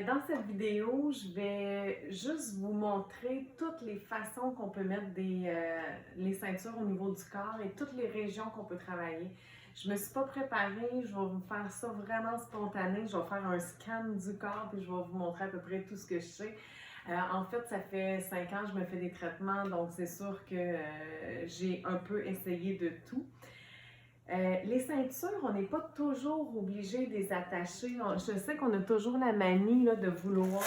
Dans cette vidéo, je vais juste vous montrer toutes les façons qu'on peut mettre les ceintures au niveau du corps et toutes les régions qu'on peut travailler. Je me suis pas préparée, je vais vous faire ça vraiment spontané. Je vais faire un scan du corps puis je vais vous montrer à peu près tout ce que je sais. En fait, ça fait 5 ans que je me fais des traitements, donc c'est sûr que j'ai un peu essayé de tout. Les ceintures, on n'est pas toujours obligé de les attacher. Je sais qu'on a toujours la manie là, de vouloir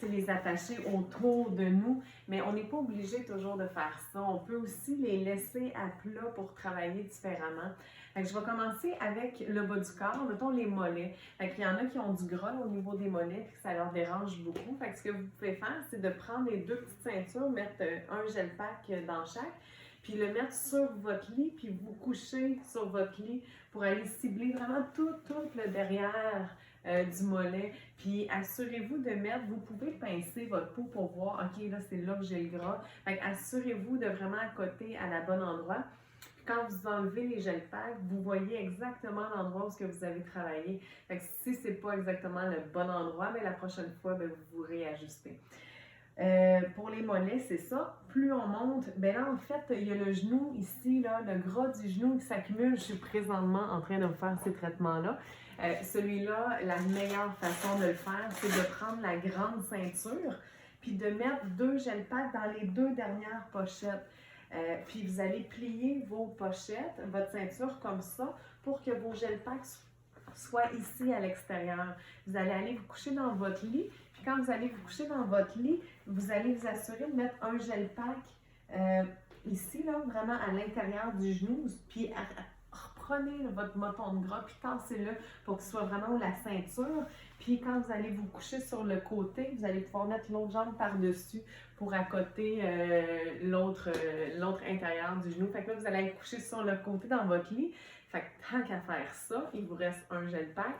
les attacher autour de nous, mais on n'est pas obligé toujours de faire ça. On peut aussi les laisser à plat pour travailler différemment. Fait que je vais commencer avec le bas du corps, mettons les mollets. Fait qu'il y en a qui ont du gras au niveau des mollets et que ça leur dérange beaucoup. Fait que ce que vous pouvez faire, c'est de prendre les deux petites ceintures, mettre un gel pack dans chaque, puis le mettre sur votre lit, puis vous coucher sur votre lit pour aller cibler vraiment tout le derrière du mollet. Puis assurez-vous de mettre, vous pouvez pincer votre peau pour voir, ok, là c'est là que j'ai le gras. Fait assurez-vous de vraiment accoter à la bonne endroit. Puis quand vous enlevez les gel packs, vous voyez exactement l'endroit où ce que vous avez travaillé. Fait que si c'est pas exactement le bon endroit, mais la prochaine fois, bien, vous réajustez. Pour les mollets, c'est ça. Plus on monte, ben là, en fait, il y a le genou ici, là, le gras du genou qui s'accumule. Je suis présentement en train de faire ces traitements-là. Celui-là, la meilleure façon de le faire, c'est de prendre la grande ceinture puis de mettre 2 gel packs dans les 2 dernières pochettes. Puis vous allez plier vos pochettes, votre ceinture comme ça, pour que vos gel packs soient ici à l'extérieur. Vous allez aller vous coucher dans votre lit. Puis quand vous allez vous coucher dans votre lit, vous allez vous assurer de mettre un gel pack ici, là, vraiment à l'intérieur du genou. Puis reprenez votre moton de gras, puis tassez-le pour qu'il soit vraiment où la ceinture. Puis quand vous allez vous coucher sur le côté, vous allez pouvoir mettre l'autre jambe par-dessus pour accoter l'autre intérieur du genou. Fait que là, vous allez aller coucher sur le côté dans votre lit. Fait que tant qu'à faire ça, il vous reste un gel pack.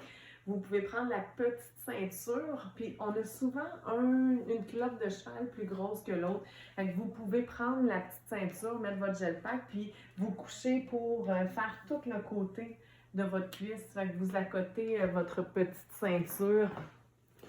Vous pouvez prendre la petite ceinture, puis on a souvent une culotte de cheval plus grosse que l'autre. Fait que vous pouvez prendre la petite ceinture, mettre votre gel pack, puis vous coucher pour faire tout le côté de votre cuisse. Fait que vous accotez votre petite ceinture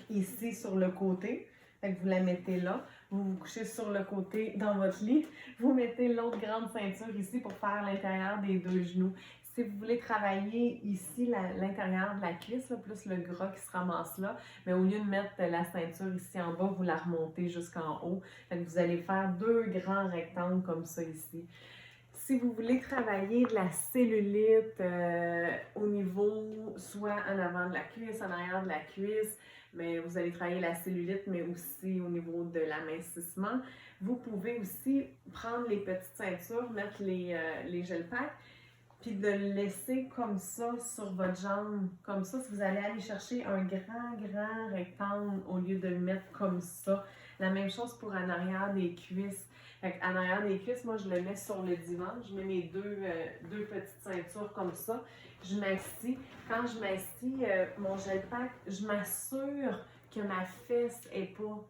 ici sur le côté. Fait que vous la mettez là. Vous vous couchez sur le côté dans votre lit. Vous mettez l'autre grande ceinture ici pour faire l'intérieur des 2 genoux. Si vous voulez travailler ici, l'intérieur de la cuisse, là, plus le gras qui se ramasse là, mais au lieu de mettre la ceinture ici en bas, vous la remontez jusqu'en haut. Fait que vous allez faire 2 grands rectangles comme ça ici. Si vous voulez travailler de la cellulite au niveau, soit en avant de la cuisse, en arrière de la cuisse, mais vous allez travailler la cellulite, mais aussi au niveau de l'amincissement, vous pouvez aussi prendre les petites ceintures, mettre les gel packs, puis de le laisser comme ça sur votre jambe, comme ça, si vous allez aller chercher un grand rectangle au lieu de le mettre comme ça. La même chose pour en arrière des cuisses. En arrière des cuisses, moi, je le mets sur le divan. Je mets mes deux petites ceintures comme ça. Je m'assis. Quand je m'assis, mon gel pack, je m'assure que ma fesse n'est pas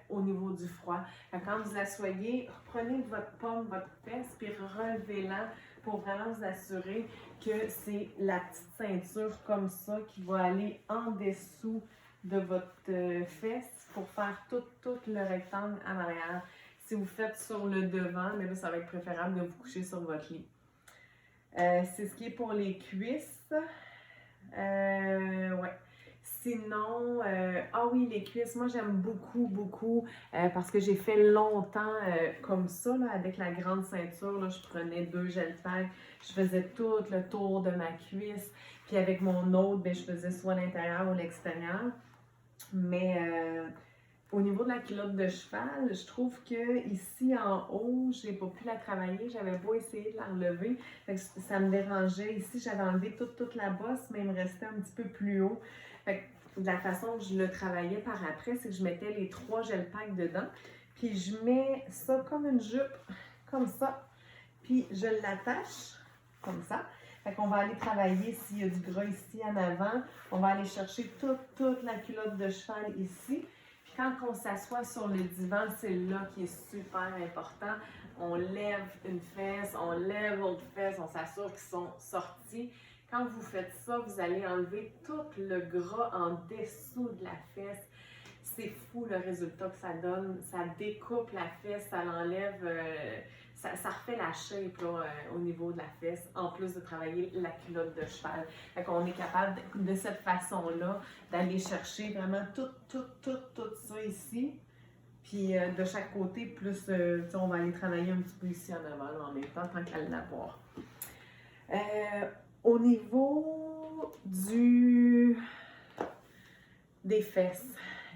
au niveau du froid. Quand vous asseyez, reprenez votre paume, votre fesse, puis relevez-la pour vraiment vous assurer que c'est la petite ceinture comme ça qui va aller en dessous de votre fesse pour faire tout le rectangle en arrière. Si vous faites sur le devant, mais là, ça va être préférable de vous coucher sur votre lit. C'est ce qui est pour les cuisses. Ouais. Sinon, ah oui, les cuisses, moi j'aime beaucoup parce que j'ai fait longtemps comme ça, là, avec la grande ceinture, là, je prenais 2 gel packs, je faisais tout le tour de ma cuisse, puis avec mon autre, ben, je faisais soit l'intérieur ou l'extérieur. Mais au niveau de la culotte de cheval, je trouve que ici en haut, j'ai pas pu la travailler. J'avais beau essayer de la relever, fait que ça me dérangeait. Ici, j'avais enlevé toute la bosse, mais il me restait un petit peu plus haut. Fait que de la façon que je le travaillais par après, c'est que je mettais les 3 gel packs dedans. Puis je mets ça comme une jupe, comme ça. Puis je l'attache, comme ça. Fait qu'on va aller travailler s'il y a du gras ici en avant. On va aller chercher toute la culotte de cheval ici. Puis quand on s'assoit sur le divan, c'est là qui est super important. On lève une fesse, on lève l'autre fesse, on s'assure qu'ils sont sortis. Quand vous faites ça, vous allez enlever tout le gras en dessous de la fesse. C'est fou le résultat que ça donne. Ça découpe la fesse, ça l'enlève, ça refait la shape là, au niveau de la fesse, en plus de travailler la culotte de cheval. Fait qu'on est capable de cette façon-là d'aller chercher vraiment tout ça ici. Puis de chaque côté, plus on va aller travailler un petit peu ici en avant là, en même temps, tant qu'à l'avoir. Au niveau des fesses,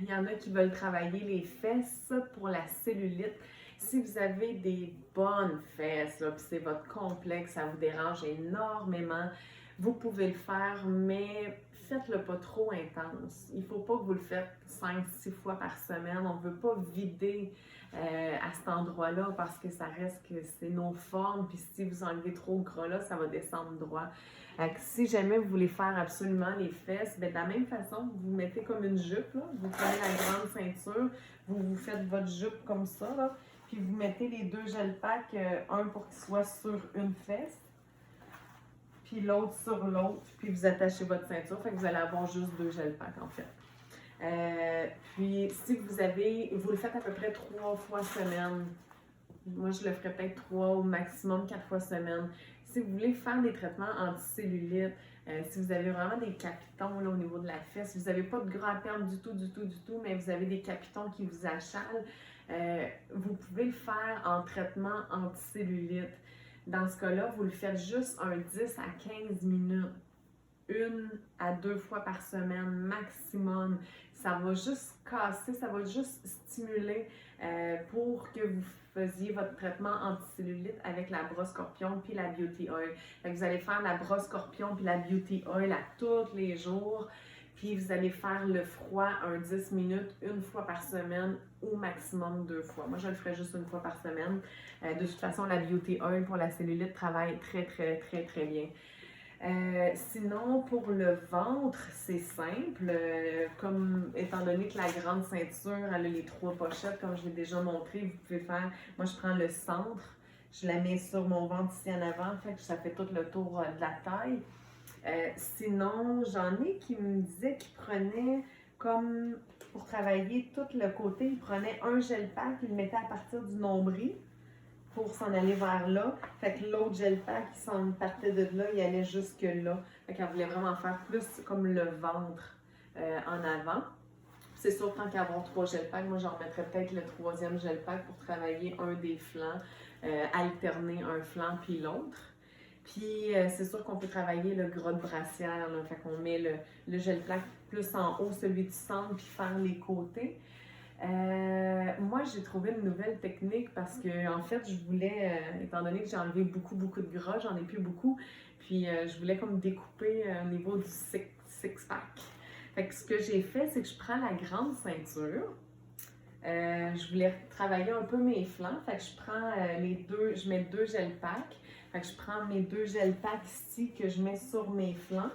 il y en a qui veulent travailler les fesses pour la cellulite. Si vous avez des bonnes fesses, puis c'est votre complexe, ça vous dérange énormément, vous pouvez le faire, mais faites-le pas trop intense. Il ne faut pas que vous le faites 5-6 fois par semaine. On ne veut pas vider à cet endroit-là parce que ça reste que c'est nos formes. Puis si vous enlevez trop de gras là, ça va descendre droit. Si jamais vous voulez faire absolument les fesses, bien, de la même façon, vous mettez comme une jupe, là, vous prenez la grande ceinture, vous faites votre jupe comme ça, là, puis vous mettez les deux gel packs, un pour qu'il soit sur une fesse, puis l'autre sur l'autre, puis vous attachez votre ceinture, fait que vous allez avoir juste deux gel packs en fait. Puis si vous le faites à peu près 3 fois semaine, moi je le ferais peut-être 3 au maximum 4 fois semaine. Si vous voulez faire des traitements anti-cellulite, si vous avez vraiment des capitons là, au niveau de la fesse, vous n'avez pas de gras à perdre du tout, mais vous avez des capitons qui vous achalent, vous pouvez le faire en traitement anti-cellulite. Dans ce cas-là, vous le faites juste un 10 à 15 minutes, 1 à 2 fois par semaine maximum. Ça va juste casser, ça va juste stimuler pour que vous faisiez votre traitement anti-cellulite avec la brosse Scorpion puis la Beauty Oil. Fait que vous allez faire la brosse Scorpion puis la Beauty Oil à tous les jours. Puis vous allez faire le froid un 10 minutes, 1 fois par semaine ou maximum 2 fois. Moi, je le ferai juste 1 fois par semaine. De toute façon, la Beauty Oil pour la cellulite travaille très bien. Sinon, pour le ventre, c'est simple. Comme étant donné que la grande ceinture, elle a les 3 pochettes, comme je l'ai déjà montré, vous pouvez faire. Moi, je prends le centre, je la mets sur mon ventre ici en avant, fait que ça fait tout le tour de la taille. Sinon, j'en ai qui me disaient qu'ils prenaient comme pour travailler tout le côté, ils prenaient un gel pack, ils le mettaient à partir du nombril pour s'en aller vers là. Fait que l'autre gel pack, il s'en partait de là, il allait jusque là. Fait qu'elle voulait vraiment faire plus comme le ventre en avant. C'est sûr, tant qu'à avoir 3 gel packs, moi j'en mettrais peut-être le 3e gel pack pour travailler un des flancs, alterner un flanc puis l'autre. Puis c'est sûr qu'on peut travailler le gras de brassière, là. Fait qu'on met le gel pack plus en haut, celui du centre, puis faire les côtés. Moi, j'ai trouvé une nouvelle technique parce que, en fait, je voulais, étant donné que j'ai enlevé beaucoup de gras, j'en ai plus beaucoup, puis je voulais comme découper au niveau du six-pack. Fait que ce que j'ai fait, c'est que je prends la grande ceinture. Je voulais travailler un peu mes flancs, fait que je prends je mets 2 gel packs. Fait que je prends mes 2 gel packs ici que je mets sur mes flancs,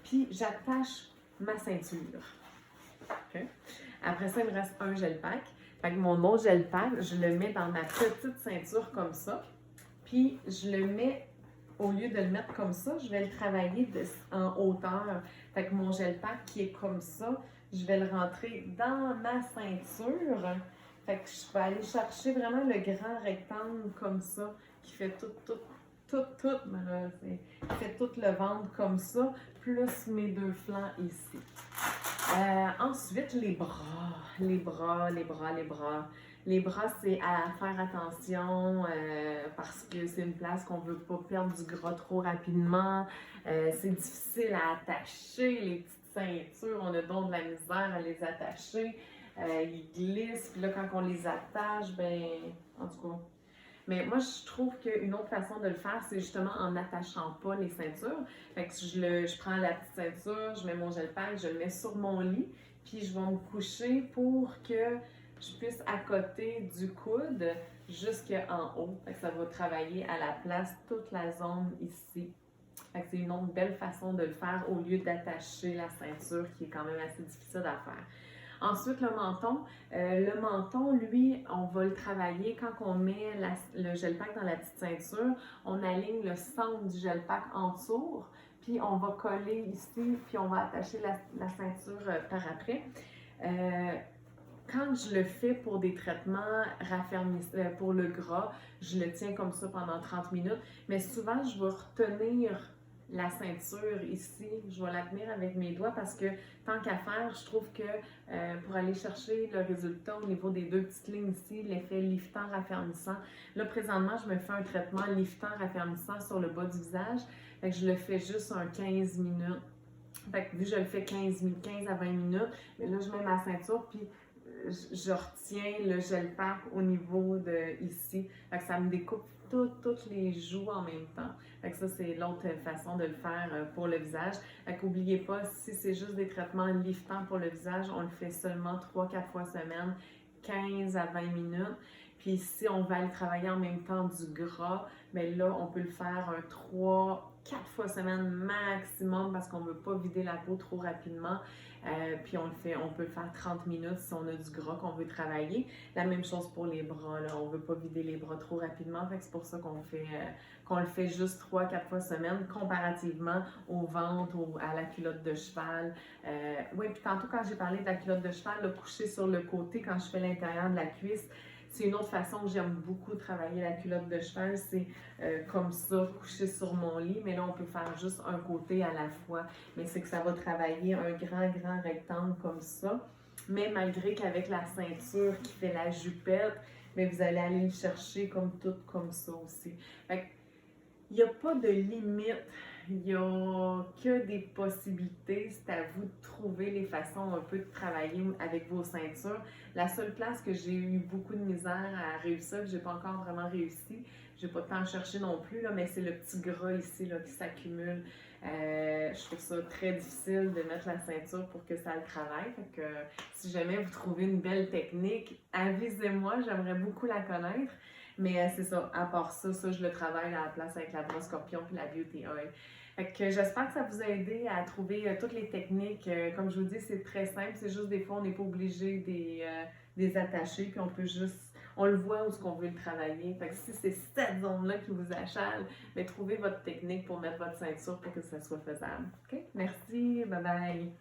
puis j'attache ma ceinture. Okay. Après ça, il me reste un gel pack. Fait que mon autre gel pack, je le mets dans ma petite ceinture comme ça. Puis je le mets, au lieu de le mettre comme ça, je vais le travailler en hauteur. Fait que mon gel pack qui est comme ça, je vais le rentrer dans ma ceinture. Fait que je vais aller chercher vraiment le grand rectangle comme ça, qui fait tout, qui fait tout le ventre comme ça, plus mes 2 flancs ici. Ensuite, les bras. Les bras, c'est à faire attention parce que c'est une place qu'on ne veut pas perdre du gras trop rapidement. C'est difficile à attacher, les petites ceintures. On a donc de la misère à les attacher. Ils glissent, puis là, quand on les attache, ben, en tout cas. Mais moi, je trouve qu'une autre façon de le faire, c'est justement en n'attachant pas les ceintures. Fait que je prends la petite ceinture, je mets mon gel pack, je le mets sur mon lit, puis je vais me coucher pour que je puisse accoter du coude jusqu'en haut. Fait que ça va travailler à la place toute la zone ici. Fait que c'est une autre belle façon de le faire au lieu d'attacher la ceinture qui est quand même assez difficile à faire. Ensuite, le menton, lui, on va le travailler quand on met le gel pack dans la petite ceinture. On aligne le centre du gel pack en dessous, puis on va coller ici, puis on va attacher la ceinture par après. Quand je le fais pour des traitements pour le gras, je le tiens comme ça pendant 30 minutes, mais souvent je vais retenir la ceinture ici, je vais la tenir avec mes doigts parce que tant qu'à faire, je trouve que pour aller chercher le résultat au niveau des deux petites lignes ici, l'effet liftant raffermissant, là présentement je me fais un traitement liftant raffermissant sur le bas du visage, fait que je le fais juste un 15 minutes. Fait que vu que je le fais 15 à 20 minutes, mais là je mets ma ceinture puis je retiens le gel pack au niveau de ici. Fait que ça me découpe toutes les joues en même temps. Fait que ça, c'est l'autre façon de le faire pour le visage. Fait qu'oubliez pas, si c'est juste des traitements liftants pour le visage, on le fait seulement 3-4 fois semaine, 15 à 20 minutes. Puis si on va aller travailler en même temps du gras, bien là, on peut le faire 3-4 fois semaine maximum parce qu'on ne veut pas vider la peau trop rapidement. Puis on peut le faire 30 minutes si on a du gras qu'on veut travailler. La même chose pour les bras, là. On ne veut pas vider les bras trop rapidement, fait que c'est pour ça qu'on le fait juste 3-4 fois semaine comparativement au ventre ou à la culotte de cheval. Oui, puis tantôt quand j'ai parlé de la culotte de cheval, le coucher sur le côté quand je fais l'intérieur de la cuisse, c'est une autre façon que j'aime beaucoup travailler la culotte de cheval, c'est comme ça, coucher sur mon lit, mais là on peut faire juste un côté à la fois, mais c'est que ça va travailler un grand rectangle comme ça, mais malgré qu'avec la ceinture qui fait la jupette, mais vous allez aller le chercher comme ça aussi. Fait que, il n'y a pas de limite, il n'y a que des possibilités. C'est à vous de trouver les façons un peu de travailler avec vos ceintures. La seule place que j'ai eu beaucoup de misère à réussir, que je n'ai pas encore vraiment réussi, je n'ai pas de temps à chercher non plus, là, mais c'est le petit gras ici là, qui s'accumule. Je trouve ça très difficile de mettre la ceinture pour que ça le travaille. Fait que, si jamais vous trouvez une belle technique, avisez-moi, j'aimerais beaucoup la connaître. Mais c'est ça, à part ça, je le travaille à la place avec la brosse scorpion puis la beauty oil. Fait que j'espère que ça vous a aidé à trouver toutes les techniques. Comme je vous dis, c'est très simple. C'est juste des fois, on n'est pas obligé des attacher, puis on le voit où est-ce qu'on veut le travailler. Fait que si c'est cette zone-là qui vous achale, mais trouvez votre technique pour mettre votre ceinture pour que ça soit faisable. OK? Merci, bye bye!